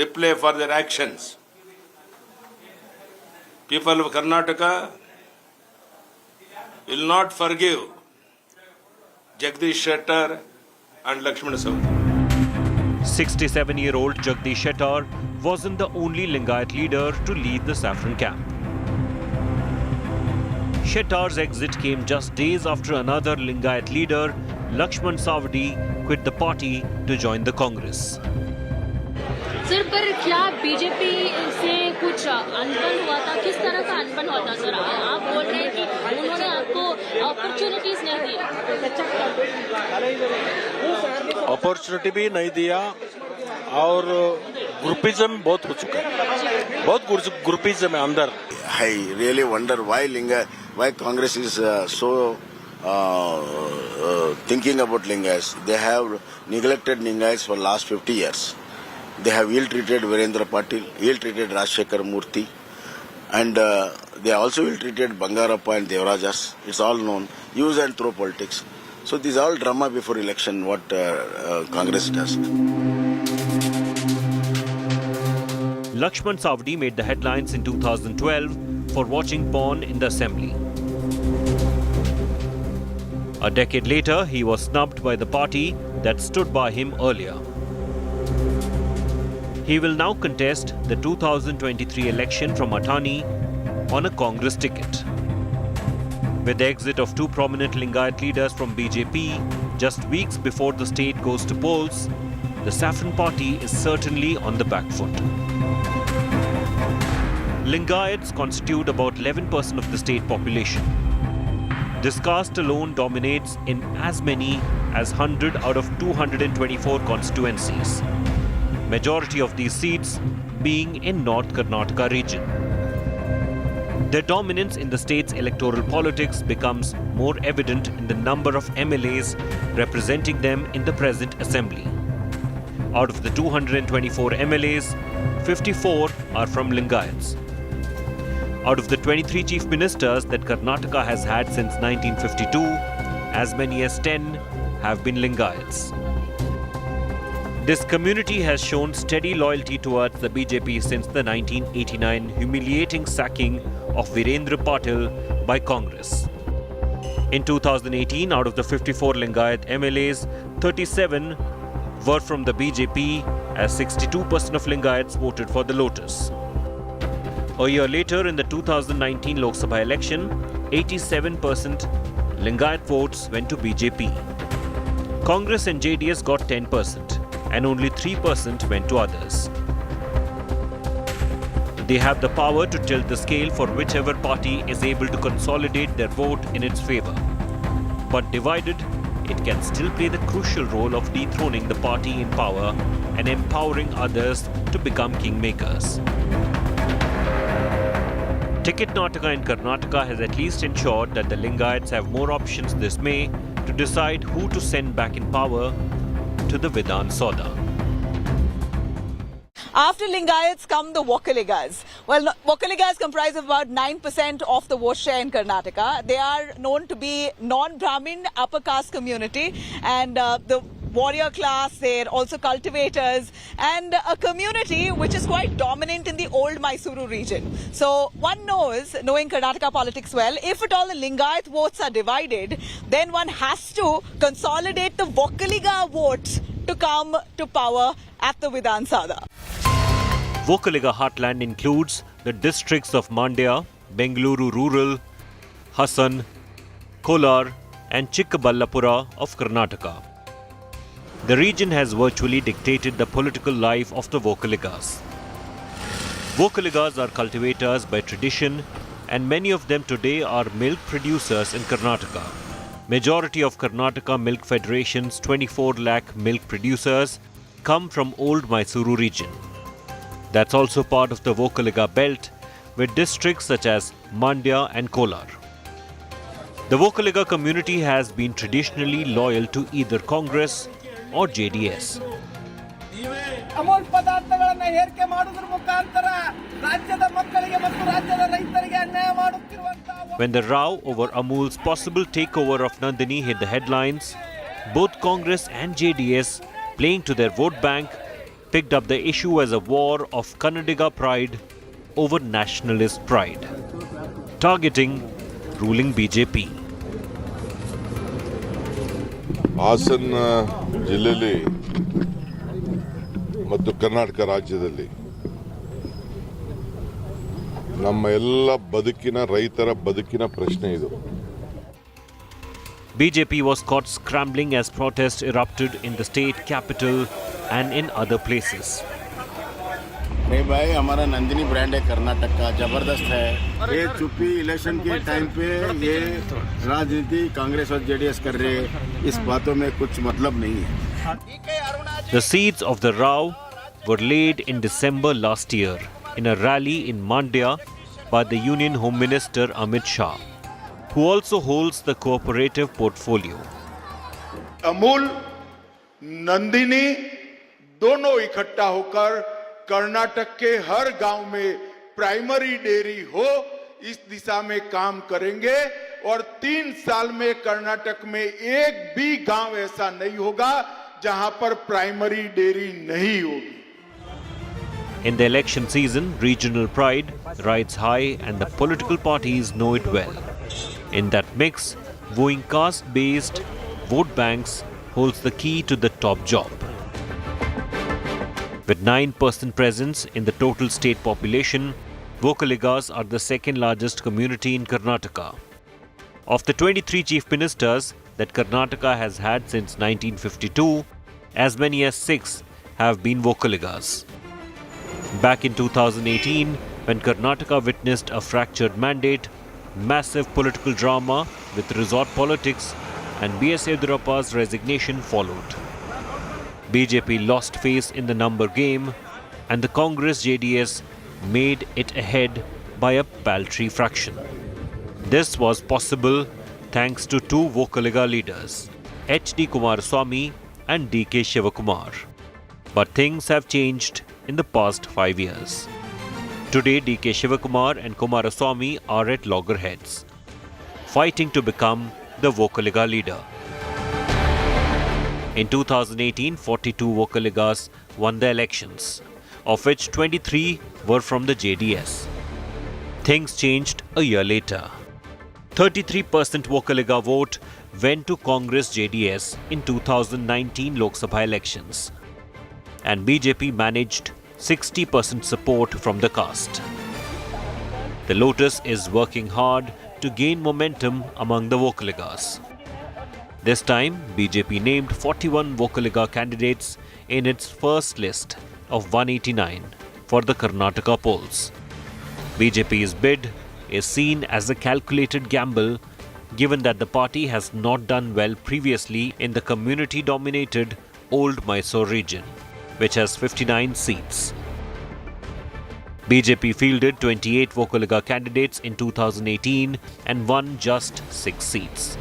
reply for their actions. People of Karnataka will not forgive Jagdish Shettar and Lakshmana Savathy.
67-year-old Jagdish Shettar wasn't the only Lingayat leader to leave the saffron camp. Shettar's exit came just days after another Lingayat leader, Lakshman Savathy, quit the party to join the Congress.
Sir, पर क्या BJP से कुछ अनबन हुआ था? किस तरह का अनबन हुआ था सर? आप बोल रहे हैं कि उन्होंने आपको अपॉर्चुनिटीज नहीं दी.
अपॉर्चुनिटी भी नहीं दिया और ग्रुपिज्म बहुत हो चुका है, बहुत ग्रुपिज्म है अंदर.
I really wonder why Congress is so thinking about Lingayats. They have neglected Lingayats for last 50 years. They have ill-treated Virendra Patil, ill-treated Rajshekhar Murthy, and they also ill-treated Bangarappa and Devarajas. It's all known. Use and throw politics. So these are all drama before election, what Congress does.
Lakshman Savathy made the headlines in 2012 for watching porn in the assembly. A decade later, he was snubbed by the party that stood by him earlier. He will now contest the 2023 election from Atani on a Congress ticket. With the exit of two prominent Lingayat leaders from BJP just weeks before the state goes to polls, the Saffron Party is certainly on the back foot. Lingayats constitute about 11% of the state population. This caste alone dominates in as many as 100 out of 224 constituencies, majority of these seats being in North Karnataka region. Their dominance in the state's electoral politics becomes more evident in the number of MLAs representing them in the present assembly. Out of the 224 MLAs, 54 are from Lingayats. Out of the 23 chief ministers that Karnataka has had since 1952, as many as 10 have been Lingayats. This community has shown steady loyalty towards the BJP since the 1989 humiliating sacking of Virendra Patil by Congress. In 2018, out of the 54 Lingayat MLAs, 37 were from the BJP, as 62% of Lingayats voted for the Lotus. A year later, in the 2019 Lok Sabha election, 87% Lingayat votes went to BJP. Congress and JDS got 10%, and only 3% went to others. They have the power to tilt the scale for whichever party is able to consolidate their vote in its favor. But divided, it can still play the crucial role of dethroning the party in power and empowering others to become kingmakers. Ticket Nataka in Karnataka has at least ensured that the Lingayats have more options this May to decide who to send back in power to the Vidhan Sauda.
After Lingayats come the Vokkaligas. Well, Vokkaligas comprise about 9% of the vote share in Karnataka. They are known to be non-Brahmin upper caste community, and the warrior class, they're also cultivators, and a community which is quite dominant in the old Mysuru region. So one knows, knowing Karnataka politics well, if at all the Lingayat votes are divided, then one has to consolidate the Vokkaliga votes to come to power at the Vidhan Sauda.
Vokkaliga heartland includes the districts of Mandya, Bengaluru Rural, Hassan, Kolar and Chikkaballapura of Karnataka. The region has virtually dictated the political life of the Vokkaligas. Vokkaligas are cultivators by tradition, and many of them today are milk producers in Karnataka. Majority of Karnataka Milk Federation's 24 lakh milk producers come from old Mysuru region. That's also part of the Vokkaliga belt, with districts such as Mandya and Kolar. The Vokkaliga community has been traditionally loyal to either Congress or JDS. When the row over Amul's possible takeover of Nandini hit the headlines, both Congress and JDS, playing to their vote bank, picked up the issue as a war of Kannadiga pride over nationalist pride, targeting ruling BJP.
Hassan ಜಿಲ್ಲೆಯಲ್ಲಿ ಮತ್ತು ಕರ್ನಾಟಕ ರಾಜ್ಯದಲ್ಲಿ ನಮ್ಮ ಎಲ್ಲ ಬದುಕಿನ ರೈತರ ಬದುಕಿನ ಪ್ರಶ್ನೆ ಇದು.
BJP was caught scrambling as protests erupted in the state capital and in other places.
नहीं भाई, हमारा नंदिनी ब्रांड है, कर्नाटक का जबरदस्त है. ये चुप्पी इलेक्शन के टाइम पे ये राजनीति कांग्रेस और जेडीएस कर रहे हैं, इस बातों में कुछ मतलब नहीं है.
The seeds of the row were laid in December last year in a rally in Mandya by the Union Home Minister Amit Shah, who also holds the cooperative portfolio.
Amul, Nandini दोनों इकट्ठा होकर कर्नाटक के हर गांव में प्राइमरी डेयरी हो, इस दिशा में काम करेंगे और 3 साल में कर्नाटक में एक भी गांव ऐसा नहीं होगा जहां पर प्राइमरी डेयरी नहीं होगी.
In the election season, regional pride rides high and the political parties know it well. In that mix, wooing caste-based vote banks holds the key to the top job. With 9% presence in the total state population, Vokkaligas are the second largest community in Karnataka. Of the 23 chief ministers that Karnataka has had since 1952, as many as 6 have been Vokkaligas. Back in 2018, when Karnataka witnessed a fractured mandate, massive political drama with resort politics, and B.S. Ishwarappa's resignation followed. BJP lost face in the number game, and the Congress-JDS made it ahead by a paltry fraction. This was possible thanks to two Vokkaliga leaders, H.D. Kumaraswamy and D.K. Shivakumar. But things have changed in the past 5 years. Today, D.K. Shivakumar and Kumaraswamy are at loggerheads, fighting to become the Vokkaliga leader. In 2018, 42 Vokkaligas won the elections, of which 23 were from the JDS. Things changed a year later. 33% Vokkaliga vote went to Congress-JDS in 2019 Lok Sabha elections, and BJP managed 60% support from the caste. The Lotus is working hard to gain momentum among the Vokkaligas. This time, BJP named 41 Vokkaliga candidates in its first list of 189 for the Karnataka polls. BJP's bid is seen as a calculated gamble given that the party has not done well previously in the community-dominated Old Mysore region, which has 59 seats. BJP fielded 28 Vokkaliga candidates in 2018 and won just 6 seats.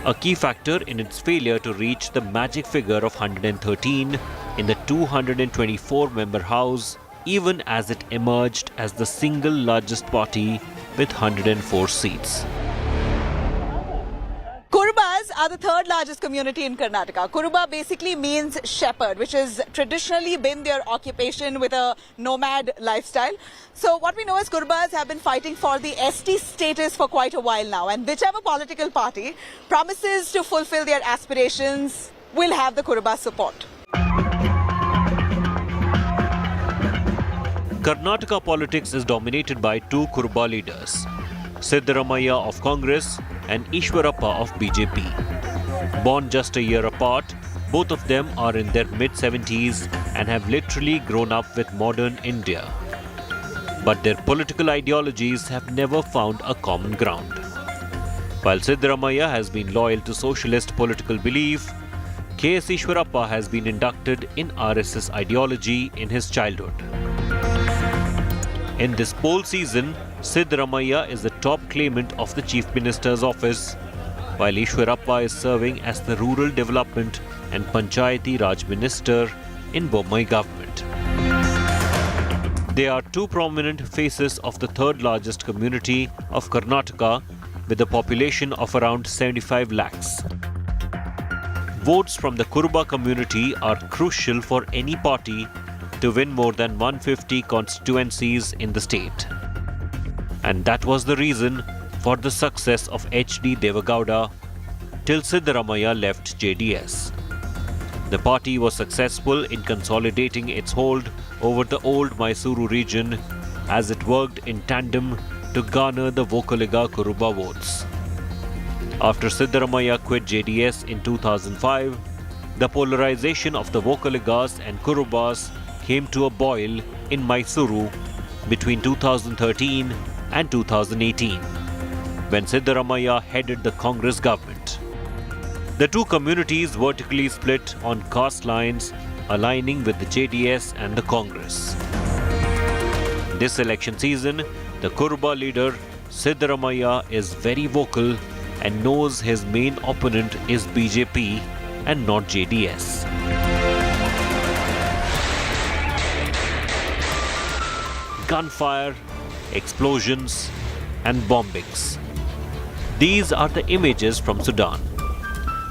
A key factor in its failure to reach the magic figure of 113 in the 224-member House, even as it emerged as the single largest party with 104 seats.
Kurubas are the third largest community in Karnataka. Kuruba basically means shepherd, which has traditionally been their occupation with a nomad lifestyle. So what we know is Kurubas have been fighting for the ST status for quite a while now, and whichever political party promises to fulfill their aspirations will have the Kuruba support.
Karnataka politics is dominated by two Kuruba leaders, Siddaramaiah of Congress and Ishwarappa of BJP. Born just a year apart, both of them are in their mid-70s and have literally grown up with modern India. But their political ideologies have never found a common ground. While Siddaramaiah has been loyal to socialist political belief, K.S. Ishwarappa has been inducted in RSS ideology in his childhood. In this poll season, Siddaramaiah is the top claimant of the Chief Minister's office, while Ishwarappa is serving as the Rural Development and Panchayati Raj Minister in Bommai government. They are two prominent faces of the third largest community of Karnataka with a population of around 75 lakhs. Votes from the Kuruba community are crucial for any party to win more than 150 constituencies in the state. And that was the reason for the success of H.D. Devagowda till Siddaramaiah left JDS. The party was successful in consolidating its hold over the old Mysuru region as it worked in tandem to garner the Vokkaliga Kuruba votes. After Siddaramaiah quit JDS in 2005, the polarization of the Vokkaligas and Kurubas came to a boil in Mysuru between 2013 and 2018, when Siddaramaiah headed the Congress government. The two communities vertically split on caste lines, aligning with the JDS and the Congress. This election season, the Kuruba leader Siddaramaiah is very vocal and knows his main opponent is BJP and not JDS. Gunfire, explosions, and bombings. These are the images from Sudan,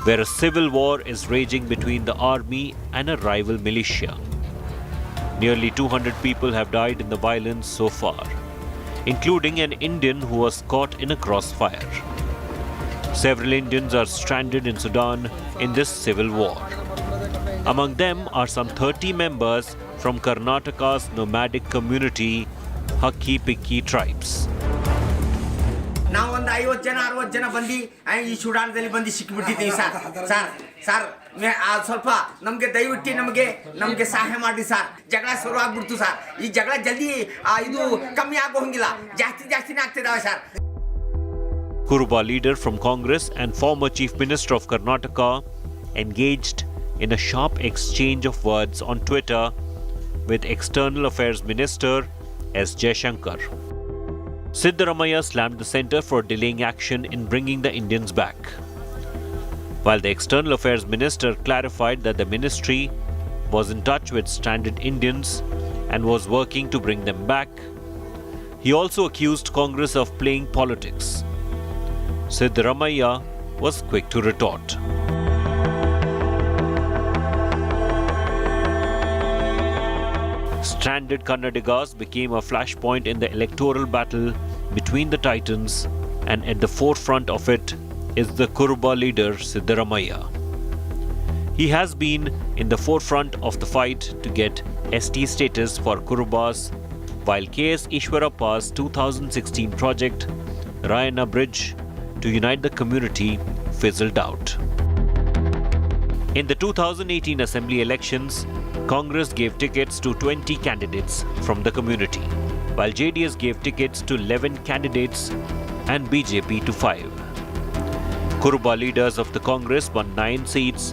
where a civil war is raging between the army and a rival militia. Nearly 200 people have died in the violence so far, including an Indian who was caught in a crossfire. Several Indians are stranded in Sudan in this civil war. Among them are some 30 members from Karnataka's nomadic community, Hakki Pikki tribes.
ನಾವು ಒಂದು 50 ಜನ 60 ಜನ ಬಂದು ಈ ಚುಡಾಣದಲ್ಲಿ ಬಂದು ಸಿಕ್ಕಿಬಿಟ್ಟಿದ್ದೀವಿ sir ಸ್ವಲ್ಪ ನಮಗೆ ದಯವಿಟ್ಟು ನಮಗೆ ಸಹಾಯ ಮಾಡಿ ಸರ್. ಜಗಳ ಶುರು ಆಗ್ಬಿಡ್ತು ಸರ್. ಈ ಜಗಳ ಜಲ್ದಿ ಇದು ಕಮ್ಮಿ ಆಗೋಂಗಿಲ್ಲ, ಜಾಸ್ತಿನೇ ಆಗ್ತಿದಾವೆ sir.
Kuruba leader from Congress and former Chief Minister of Karnataka engaged in a sharp exchange of words on Twitter with External Affairs Minister S. Jaishankar. Siddaramaiah slammed the centre for delaying action in bringing the Indians back, while the External Affairs Minister clarified that the ministry was in touch with stranded Indians and was working to bring them back. He also accused Congress of playing politics. Siddaramaiah was quick to retort. Stranded Kannadigas became a flashpoint in the electoral battle between the titans, and at the forefront of it is the Kuruba leader Siddaramaiah. He has been in the forefront of the fight to get ST status for Kurubas, while KS Ishwarappa's 2016 project, Rayana Bridge, to unite the community fizzled out. In the 2018 Assembly elections, Congress gave tickets to 20 candidates from the community, while JDS gave tickets to 11 candidates and BJP to 5. Kuruba leaders of the Congress won 9 seats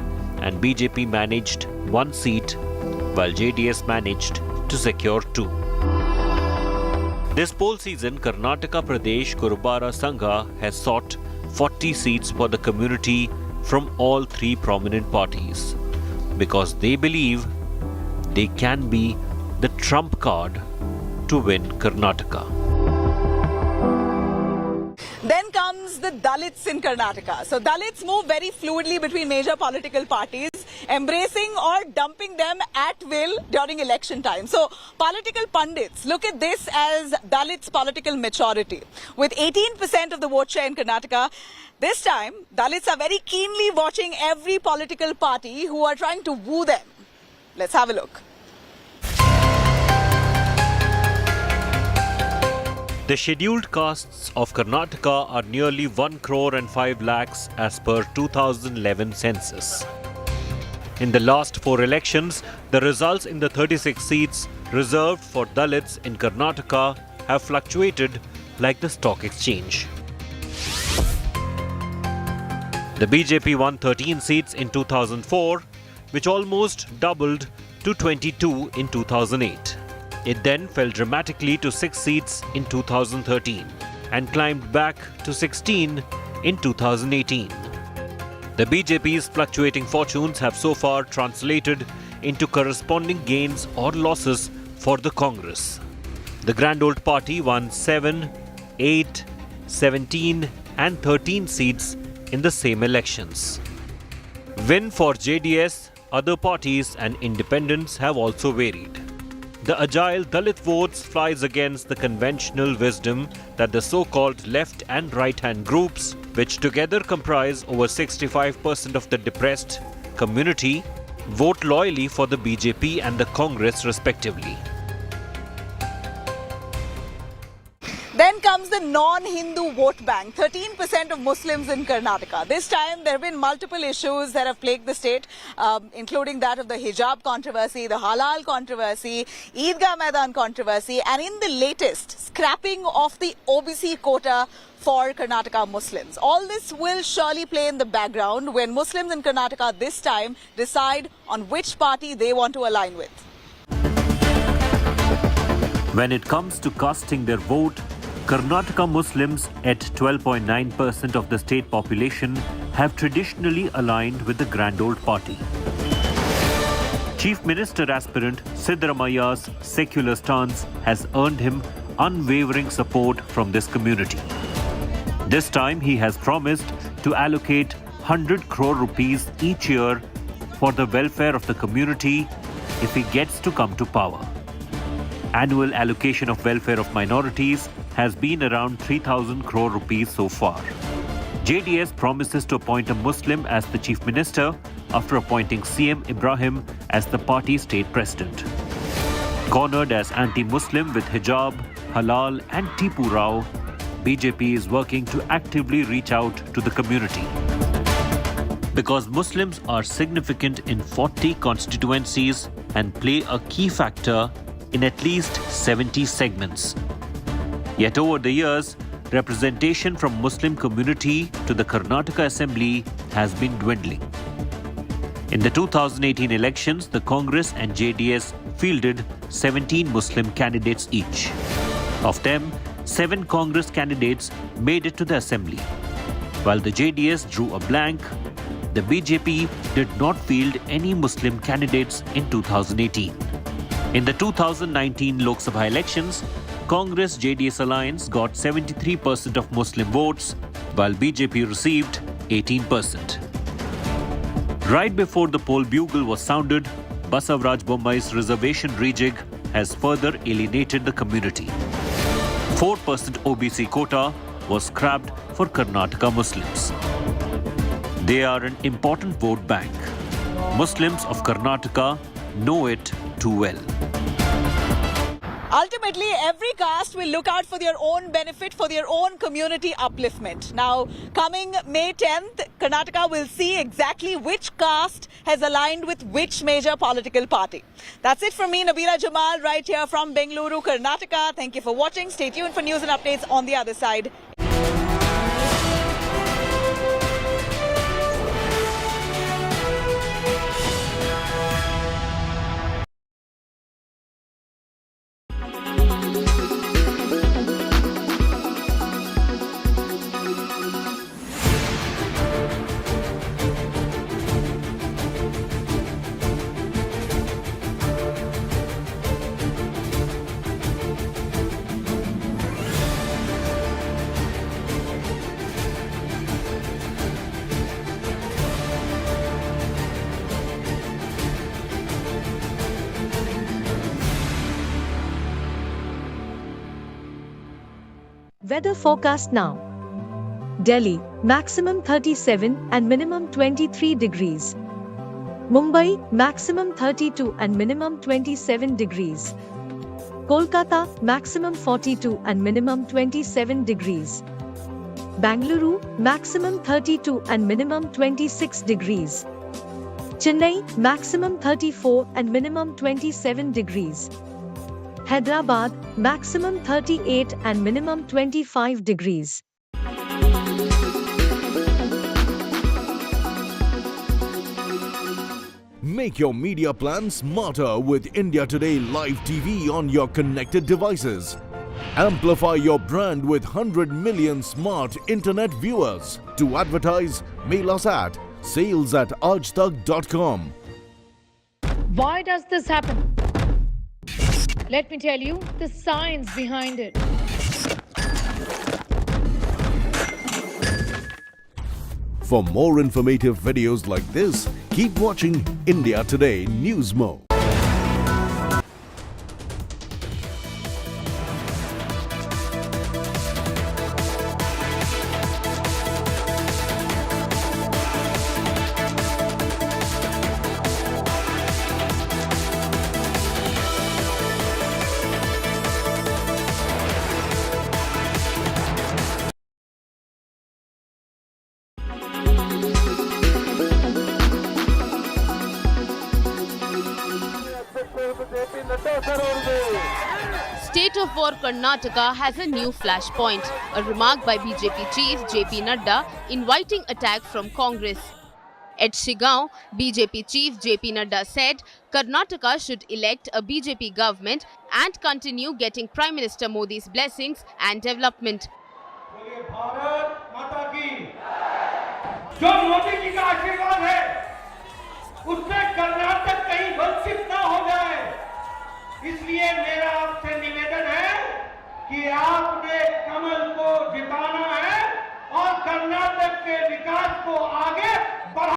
and BJP managed 1 seat, while JDS managed to secure 2. This poll season, Karnataka Pradesh Kurubara Sangha has sought 40 seats for the community from all 3 prominent parties, because they believe they can be the trump card to win Karnataka.
Then comes the Dalits in Karnataka. So Dalits move very fluidly between major political parties, embracing or dumping them at will during election time. So political pundits look at this as Dalits' political maturity. With 18% of the vote share in Karnataka, this time Dalits are very keenly watching every political party who are trying to woo them. Let's have a look.
The scheduled castes of Karnataka are nearly 1 crore and 5 lakhs as per 2011 census. In the last 4 elections, the results in the 36 seats reserved for Dalits in Karnataka have fluctuated like the stock exchange. The BJP won 13 seats in 2004, which almost doubled to 22 in 2008. It then fell dramatically to 6 seats in 2013 and climbed back to 16 in 2018. The BJP's fluctuating fortunes have so far translated into corresponding gains or losses for the Congress. The Grand Old Party won 7, 8, 17 and 13 seats in the same elections. Win for JDS, other parties and independents have also varied. The agile Dalit votes flies against the conventional wisdom that the so-called left and right-hand groups, which together comprise over 65% of the depressed community, vote loyally for the BJP and the Congress respectively.
Then comes the non-Hindu vote bank, 13% of Muslims in Karnataka. This time there have been multiple issues that have plagued the state, including that of the hijab controversy, the halal controversy, Eidgah Maidan controversy, and in the latest, scrapping of the OBC quota for Karnataka Muslims. All this will surely play in the background when Muslims in Karnataka this time decide on which party they want to align with.
When it comes to casting their vote, Karnataka Muslims at 12.9% of the state population have traditionally aligned with the Grand Old Party. Chief Minister aspirant Siddaramaiah's secular stance has earned him unwavering support from this community. This time he has promised to allocate 100 crore rupees each year for the welfare of the community if he gets to come to power. Annual allocation of welfare of minorities has been around 3,000 crore rupees so far. JDS promises to appoint a Muslim as the Chief Minister after appointing CM Ibrahim as the party state president. Cornered as anti-Muslim with hijab, halal and Tipu Rao, BJP is working to actively reach out to the community. Because Muslims are significant in 40 constituencies and play a key factor in at least 70 segments. Yet over the years, representation from Muslim community to the Karnataka Assembly has been dwindling. In the 2018 elections, the Congress and JDS fielded 17 Muslim candidates each. Of them, 7 Congress candidates made it to the Assembly. While the JDS drew a blank, the BJP did not field any Muslim candidates in 2018. In the 2019 Lok Sabha elections, Congress-JDS alliance got 73% of Muslim votes, while BJP received 18%. Right before the poll bugle was sounded, Basavaraj Bommai's reservation rejig has further alienated the community. 4% OBC quota was scrapped for Karnataka Muslims. They are an important vote bank. Muslims of Karnataka know it too well.
Ultimately, every caste will look out for their own benefit, for their own community upliftment. Now, coming May 10th, Karnataka will see exactly which caste has aligned with which major political party. That's it from me, Nabila Jamal, right here from Bengaluru, Karnataka. Thank you for watching. Stay tuned for news and updates on the other side.
Weather forecast now. Delhi, maximum 37 and minimum 23 degrees. Mumbai, maximum 32 and minimum 27 degrees. Kolkata, maximum 42 and minimum 27 degrees. Bangalore, maximum 32 and minimum 26 degrees. Chennai, maximum 34 and minimum 27 degrees. Hyderabad, maximum 38 and minimum 25 degrees.
Make your media plan smarter with India Today Live TV on your connected devices. Amplify your brand with 100 million smart internet viewers. To advertise, mail us at sales@aajtak.com.
Why does this happen? Let me tell you the science behind it.
For more informative videos like this, keep watching India Today News Mo.
State of War Karnataka has a new flashpoint, a remark by BJP chief JP Nadda inviting attack from Congress. At Shigaon, BJP chief JP Nadda said Karnataka should elect a BJP government and continue getting Prime Minister Modi's blessings and development.
जो मोदी जी का आशीर्वाद है, उससे कर्नाटक कहीं वंचित न हो जाए, इसलिए मेरा आपसे निवेदन है कि आप